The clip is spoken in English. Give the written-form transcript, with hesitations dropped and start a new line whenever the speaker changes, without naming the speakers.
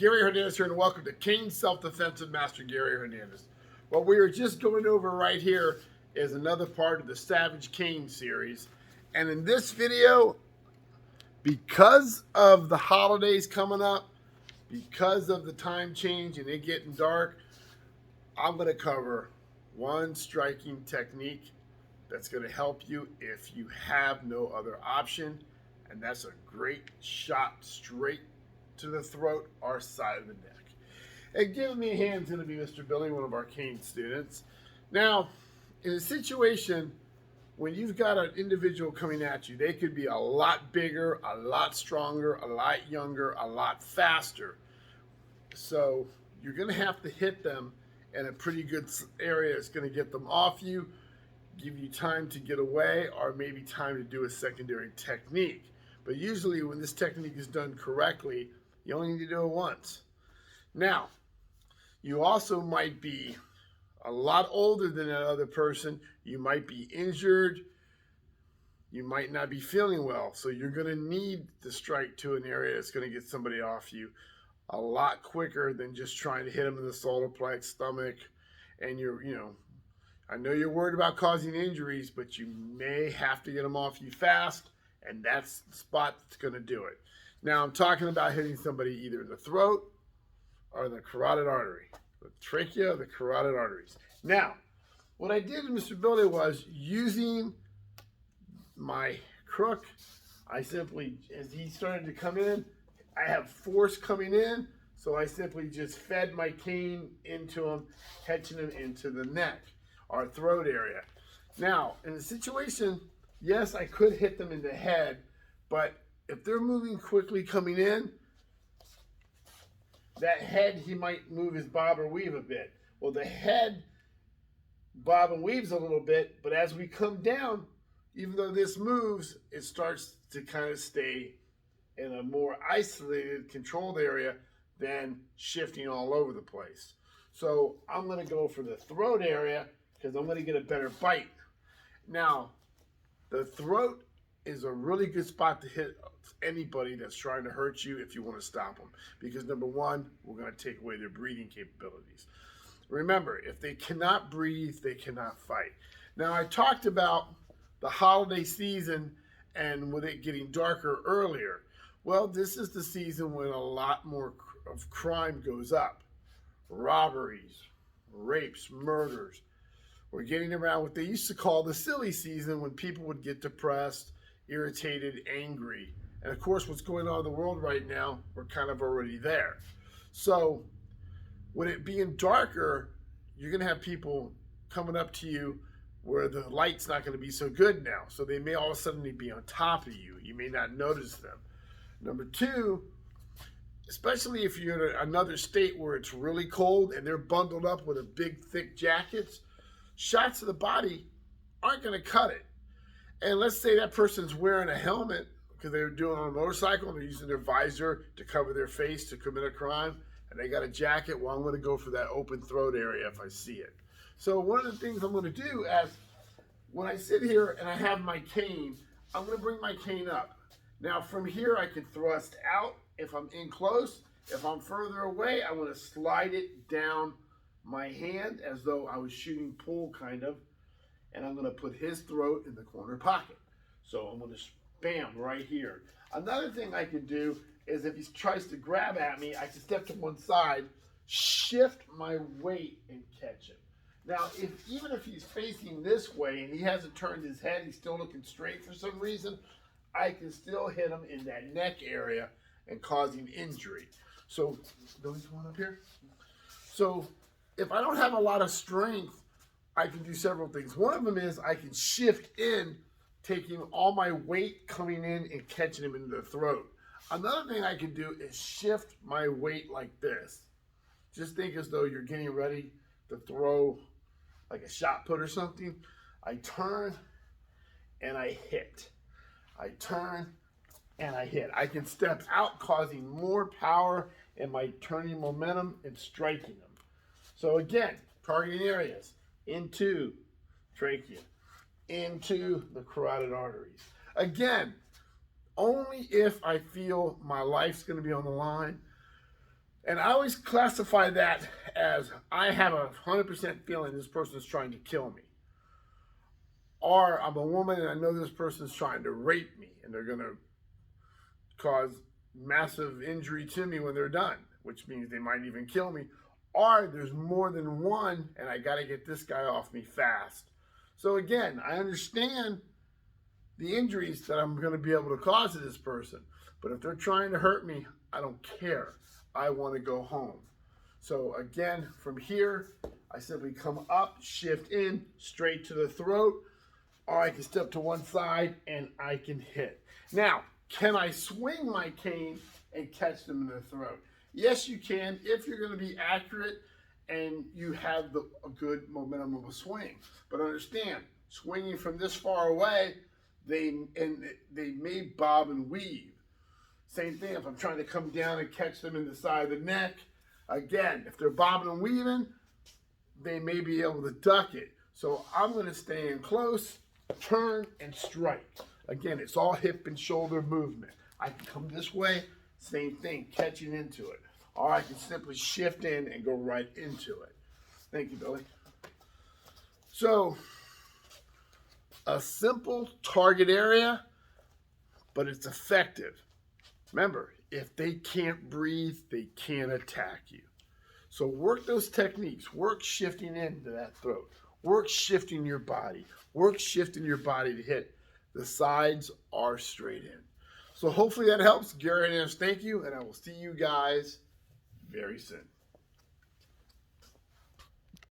Gary Hernandez here, and welcome to Cane Self-Defense with Master Gary Hernandez. What we are just going over right here is another part of the Savage Cane series. And in this video, because of the holidays coming up, because of the time change and it getting dark, I'm going to cover one striking technique that's going to help you if you have no other option. And that's a great shot straight to the throat or side of the neck. And giving me a hand is going to be Mr. Billy, one of our cane students. Now, in a situation when you've got an individual coming at you, they could be a lot bigger, a lot stronger, a lot younger, a lot faster. So you're going to have to hit them in a pretty good area. It's going to get them off you, give you time to get away, or maybe time to do a secondary technique. But usually when this technique is done correctly, you only need to do it once. Now, you also might be a lot older than that other person. You might be injured. You might not be feeling well. So you're going to need to strike to an area that's going to get somebody off you a lot quicker than just trying to hit them in the solar plex, stomach. And I know you're worried about causing injuries, but you may have to get them off you fast. And that's the spot that's going to do it. Now, I'm talking about hitting somebody either in the throat or the carotid artery. The trachea, the carotid arteries. Now, what I did with Mr. Billy was using my crook. I simply, as he started to come in, I have force coming in. So I simply just fed my cane into him, catching him into the neck or throat area. Now, in the situation, yes, I could hit them in the head, but if they're moving quickly coming in, that head, he might move his bob or weave a bit. Well, the head bob and weaves a little bit, but as we come down, even though this moves, it starts to kind of stay in a more isolated, controlled area than shifting all over the place. So I'm going to go for the throat area because I'm going to get a better bite. Now, the throat is a really good spot to hit anybody that's trying to hurt you if you want to stop them. Because number one, we're going to take away their breathing capabilities. Remember, if they cannot breathe, they cannot fight. Now, I talked about the holiday season and with it getting darker earlier. Well, this is the season when a lot more of crime goes up. Robberies, rapes, murders. We're getting around what they used to call the silly season when people would get depressed, irritated, angry. And of course, what's going on in the world right now, we're kind of already there. So with it being darker, you're going to have people coming up to you where the light's not going to be so good now. So they may all of a sudden be on top of you. You may not notice them. Number two, especially if you're in another state where it's really cold and they're bundled up with a big, thick jackets, shots to the body aren't going to cut it. And let's say that person's wearing a helmet because they were doing it on a motorcycle and they're using their visor to cover their face to commit a crime, and they got a jacket. Well, I'm going to go for that open throat area if I see it. So one of the things I'm going to do as when I sit here and I have my cane, I'm going to bring my cane up. Now from here I can thrust out if I'm in close. If I'm further away, I'm going to slide it down my hand as though I was shooting pool kind of, and I'm going to put his throat in the corner pocket. So I'm going to bam right here. Another thing I can do is if he tries to grab at me, I can step to one side, shift my weight, and catch him. Now, even if he's facing this way and he hasn't turned his head, he's still looking straight for some reason, I can still hit him in that neck area and causing injury. So, Billy's one up here. So, if I don't have a lot of strength, I can do several things. One of them is I can shift in, taking all my weight coming in and catching him in the throat. Another thing I can do is shift my weight like this. Just think as though you're getting ready to throw like a shot put or something. I turn and I hit. I turn and I hit. I can step out, causing more power in my turning momentum and striking them. So again, targeting areas into trachea, into the carotid arteries. Again, only if I feel my life's going to be on the line. And I always classify that as I have a 100% feeling this person is trying to kill me. Or I'm a woman and I know this person is trying to rape me and they're going to cause massive injury to me when they're done, which means they might even kill me. Or there's more than one and I got to get this guy off me fast. So again, I understand the injuries that I'm going to be able to cause to this person. But if they're trying to hurt me, I don't care. I want to go home. So again, from here, I simply come up, shift in, straight to the throat, or I can step to one side and I can hit. Now, can I swing my cane and catch them in the throat? Yes, you can if you're going to be accurate and you have a good momentum of a swing. But understand, swinging from this far away, they may bob and weave. Same thing if I'm trying to come down and catch them in the side of the neck. Again, if they're bobbing and weaving, they may be able to duck it. So I'm going to stay in close, turn, and strike. Again, it's all hip and shoulder movement. I can come this way, same thing, catching into it. Or I can simply shift in and go right into it. Thank you, Billy. So, a simple target area, but it's effective. Remember, if they can't breathe, they can't attack you. So work those techniques. Work shifting into that throat. Work shifting your body. Work shifting your body to hit. The sides are straight in. So hopefully that helps. Gary Hernandez, thank you, and I will see you guys very soon.